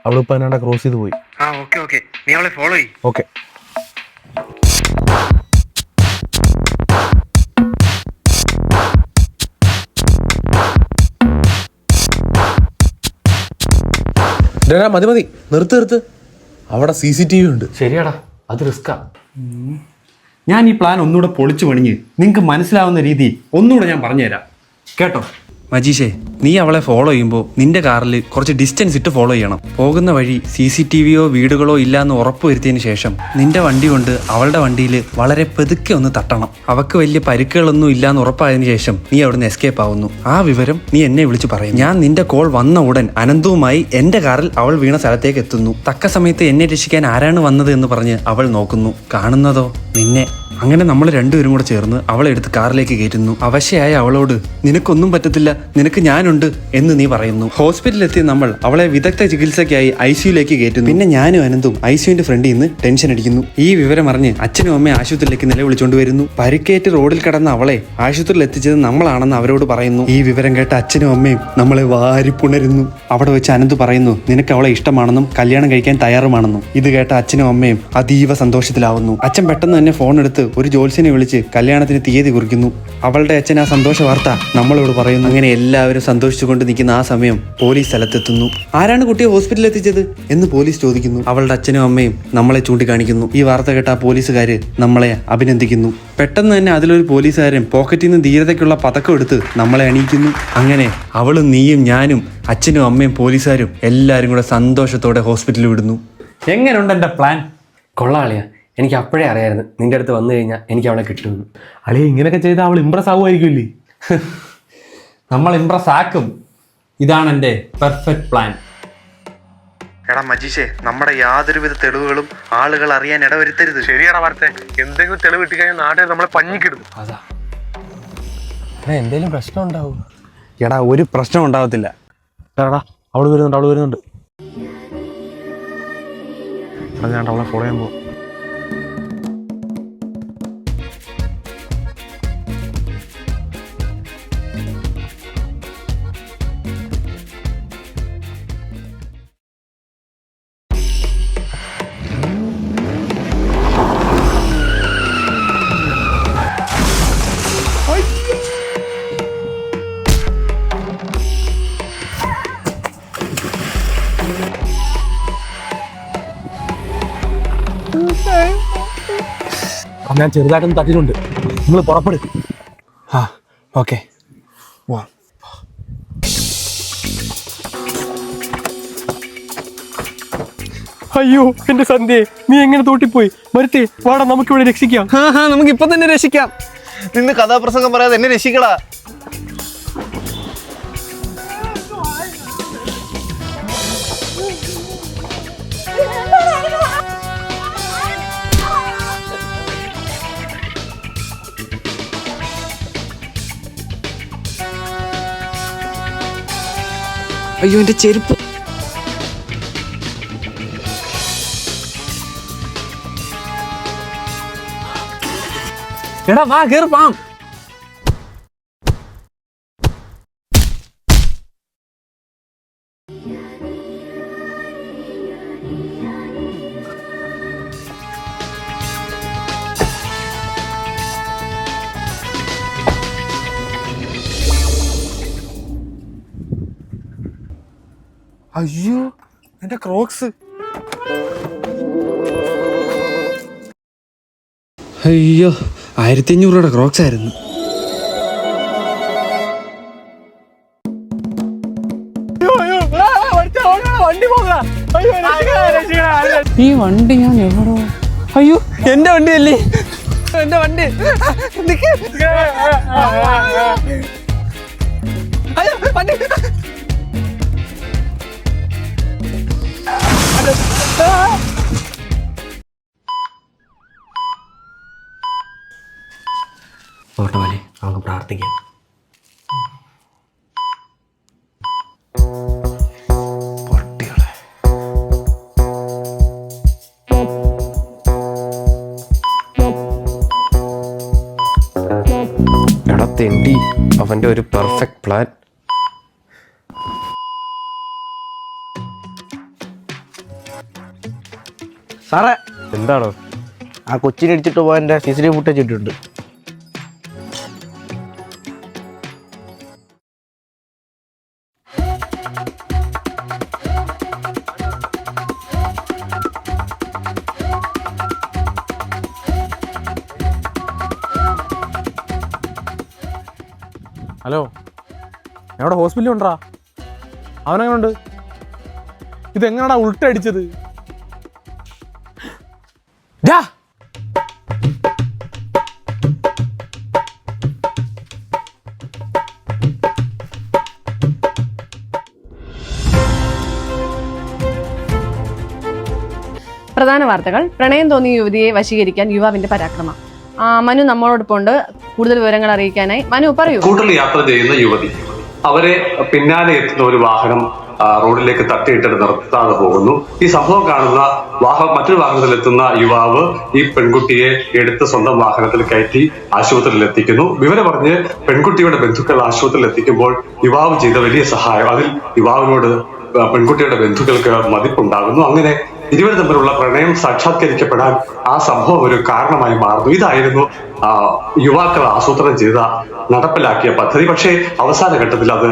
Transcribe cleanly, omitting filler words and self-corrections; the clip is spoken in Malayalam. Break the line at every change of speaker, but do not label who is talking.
അവളിപ്പോ എന്നാ ക്രോസ് ചെയ്ത് പോയി.
ഓക്കെ നീ അവളെ ഫോളോ ചെയ്യ്.
ഓക്കെ. മതി നിർത്ത്. അവിടെ CCTV ഉണ്ട്.
ശരിയാടാ, അത് റിസ്ക്കാ. ഞാൻ ഈ പ്ലാൻ ഒന്നുകൂടെ പൊളിച്ചു പണിഞ്ഞ് നിങ്ങൾക്ക് മനസ്സിലാവുന്ന രീതി ഒന്നുകൂടെ ഞാൻ പറഞ്ഞുതരാം കേട്ടോ. മജീഷേ, നീ അവളെ ഫോളോ ചെയ്യുമ്പോൾ നിന്റെ കാറിൽ കുറച്ച് ഡിസ്റ്റൻസ് ഇട്ട് ഫോളോ ചെയ്യണം. പോകുന്ന വഴി CCTVയോ വീടുകളോ ഇല്ലാന്ന് ഉറപ്പ് വരുത്തിയതിന് ശേഷം നിന്റെ വണ്ടി കൊണ്ട് അവളുടെ വണ്ടിയിൽ വളരെ പെതുക്കെ ഒന്ന് തട്ടണം. അവക്ക് വലിയ പരിക്കുകളൊന്നും ഇല്ലാന്ന് ഉറപ്പായതിനു ശേഷം നീ അവിടുന്ന് എസ്കേപ്പ് ആവുന്നു. ആ വിവരം നീ എന്നെ വിളിച്ച് പറയും. ഞാൻ നിന്റെ കോൾ വന്ന ഉടൻ അനന്തവുമായി എന്റെ കാറിൽ അവൾ വീണ സ്ഥലത്തേക്ക് എത്തുന്നു. തക്ക സമയത്ത് എന്നെ രക്ഷിക്കാൻ ആരാണ് വന്നത് എന്ന് പറഞ്ഞ് അവൾ നോക്കുന്നു. കാണുന്നതോ നിന്നെ. അങ്ങനെ നമ്മൾ രണ്ടുപേരും കൂടെ ചേർന്ന് അവളെ എടുത്ത് കാറിലേക്ക് കയറ്റുന്നു. അവശയായ അവളോട് നിനക്കൊന്നും പറ്റത്തില്ല, നിനക്ക് ഞാനുണ്ട് എന്ന് നീ പറയുന്നു. ഹോസ്പിറ്റലിലെത്തിയ നമ്മൾ അവളെ വിദഗ്ധ ചികിത്സയ്ക്കായി ICUലേക്ക് കയറ്റുന്നു. പിന്നെ ഞാനും അനന്തും ICUവിന്റെ ഫ്രണ്ടിൽ നിന്ന് ടെൻഷൻ അടിക്കുന്നു. ഈ വിവരം അറിഞ്ഞ് അച്ഛനും അമ്മയും ആശുപത്രിയിലേക്ക് നിലവിളിച്ചുകൊണ്ട് വരുന്നു. പരിക്കേറ്റ് റോഡിൽ കിടന്ന അവളെ ആശുപത്രിയിൽ എത്തിച്ചത് നമ്മളാണെന്ന് അവരോട് പറയുന്നു. ഈ വിവരം കേട്ട അച്ഛനും അമ്മയും നമ്മളെ വാരിപ്പുണരുന്നു. അവിടെ വെച്ച് അനന്ത് പറയുന്നു നിനക്ക് അവളെ ഇഷ്ടമാണെന്നും കല്യാണം കഴിക്കാൻ തയ്യാറുമാണെന്നും. ഇത് കേട്ട അച്ഛനും അമ്മയും അതീവ സന്തോഷത്തിലാവുന്നു. അച്ഛൻ പെട്ടെന്ന് തന്നെ ഫോൺ എടുത്ത് ഒരു ജോത്സ്യനെ വിളിച്ച് കല്യാണത്തിന് തീയതി കുറിക്കുന്നു. അവളുടെ അച്ഛൻ ആ സന്തോഷ വാർത്ത നമ്മളോട് പറയുന്നു. അങ്ങനെ എല്ലാവരും സന്തോഷിച്ചുകൊണ്ട് നിൽക്കുന്ന ആ സമയം പോലീസ് സ്ഥലത്തെത്തുന്നു. ആരാണ് കുട്ടിയെ ഹോസ്പിറ്റലിൽ എത്തിച്ചത് എന്ന് പോലീസ് ചോദിക്കുന്നു. അവളുടെ അച്ഛനും അമ്മയും നമ്മളെ ചൂണ്ടിക്കാണിക്കുന്നു. ഈ വാർത്ത കേട്ട ആ പോലീസുകാര് നമ്മളെ അഭിനന്ദിക്കുന്നു. പെട്ടെന്ന് തന്നെ അതിലൊരു പോലീസുകാരൻ പോക്കറ്റിൽ നിന്ന് ധീരതയ്ക്കുള്ള പതക്കം എടുത്ത് നമ്മളെ അണിയിക്കുന്നു. അങ്ങനെ അവളും നീയും ഞാനും അച്ഛനും അമ്മയും പോലീസുകാരും എല്ലാവരും കൂടെ സന്തോഷത്തോടെ ഹോസ്പിറ്റലിൽ വിടുന്നു. എങ്ങനെയുണ്ട് എൻ്റെ പ്ലാൻ?
കൊള്ളാളിയാ, എനിക്ക് അപ്പോഴേ അറിയായിരുന്നു നിന്റെ അടുത്ത് വന്നു കഴിഞ്ഞാൽ എനിക്ക് അവളെ കിട്ടുമെന്ന്.
അളിയ ഇങ്ങനെയൊക്കെ ചെയ്താൽ അവൾ ഇമ്പ്രസ് ആവുമായിരിക്കുമല്ലേ?
നമ്മൾ ഇംപ്രസ് ആക്കും. ഇതാണ് എൻ്റെ പെർഫെക്റ്റ് പ്ലാൻ.
എടാ മജീഷേ, നമ്മുടെ യാതൊരുവിധ തെളിവുകളും ആളുകൾ അറിയാൻ ഇടവരുത്തരുത്.
ശരിയാടാ വാർത്ത. എന്തെങ്കിലും തെളിവ് കിട്ടിക്കഴിഞ്ഞാൽ നാട്ടുകാർ നമ്മളെ പഞ്ഞിക്കിടും.
അതാ എന്തെങ്കിലും പ്രശ്നം ഉണ്ടാവും.
എടാ, ഒരു പ്രശ്നം ഉണ്ടാവത്തില്ല.
എടാ അവള് വരുന്നുണ്ട്. ഞാൻ അവളെ ഫോളോ ചെയ്യാൻ പോകും. ഞാൻ ചെറുതായിട്ടൊന്ന് തട്ടിട്ടുണ്ട്. നിങ്ങൾ പുറപ്പെടും.
ഓക്കെ.
അയ്യോ എന്റെ സന്ധ്യ, നീ എങ്ങനെ തോട്ടിപ്പോയി? മരുത്തേ വാടാ, നമുക്കിവിടെ രക്ഷിക്കാം.
നമുക്ക് ഇപ്പൊ തന്നെ രക്ഷിക്കാം.
നിന്ന് കഥാപ്രസംഗം പറയാതെ എന്നെ രക്ഷിക്കടാ.
അയ്യോ, എന്റെ ചെരുപ്പ്. എടാ വാ, കേറി പാം.
അയ്യോ എന്റെ ക്രോക്സ്.
അയ്യോ, 1500 രൂപയുടെ ക്രോക്സ് ആയിരുന്നു.
ഈ വണ്ടി ഞാൻ എവിടോ? അയ്യോ എന്റെ വണ്ടിയല്ലേ, എന്റെ വണ്ടി. വണ്ടി ഓട്ടോലെ നമുക്ക് പ്രാർത്ഥിക്കാം.
എടാ തെണ്ടി, അവന്റെ ഒരു പെർഫെക്റ്റ് പ്ലാൻ. സാറേ
എന്താണോ?
ആ കൊച്ചിനെ ഇടിച്ചിട്ട് പോകാൻ CCTV ഫുട്ടേജ് ഇട്ടിട്ടുണ്ട്.
ഹലോ, എവിടെ ഹോസ്പിറ്റലിൽ ഉണ്ടാ? അവനെങ്ങനുണ്ട്? ഇതെങ്ങനെയാടാ ഉൾട്ടടിച്ചത്?
പ്രധാന വാർത്തകൾ. പ്രണയം തോന്നിയ യുവതിയെ വശീകരിക്കാൻ യുവാവിന്റെ പരാക്രമം. മനു നമ്മളോടൊപ്പം ഉണ്ട്. കൂടുതൽ വിവരങ്ങൾ അറിയിക്കാനായി. മനു, പറയൂ.
സ്കൂട്ടറിൽ യാത്ര ചെയ്യുന്ന യുവതി, അവരെ പിന്നാലെ എത്തുന്ന ഒരു വാഹനം റോഡിലേക്ക് തട്ടിയിട്ടിട്ട് നിർത്താതെ പോകുന്നു. ഈ സംഭവം കാണുന്ന മറ്റൊരു വാഹനത്തിലെത്തുന്ന യുവാവ് ഈ പെൺകുട്ടിയെ എടുത്ത് സ്വന്തം വാഹനത്തിൽ കയറ്റി ആശുപത്രിയിൽ എത്തിക്കുന്നു. വിവരം പറഞ്ഞ് പെൺകുട്ടിയുടെ ബന്ധുക്കൾ ആശുപത്രിയിൽ എത്തിക്കുമ്പോൾ യുവാവ് ചെയ്ത വലിയ സഹായം, അതിൽ യുവാവിനോട് പെൺകുട്ടിയുടെ ബന്ധുക്കൾക്ക് മതിപ്പുണ്ടാകുന്നു. അങ്ങനെ ഇരുവരും തമ്മിലുള്ള പ്രണയം സാക്ഷാത്കരിക്കപ്പെടാൻ ആ സംഭവം ഒരു കാരണമായി മാറുന്നു. ഇതായിരുന്നു യുവാക്കൾ ആസൂത്രണം ചെയ്ത നടപ്പിലാക്കിയ പദ്ധതി. പക്ഷേ അവസാന ഘട്ടത്തിൽ അത്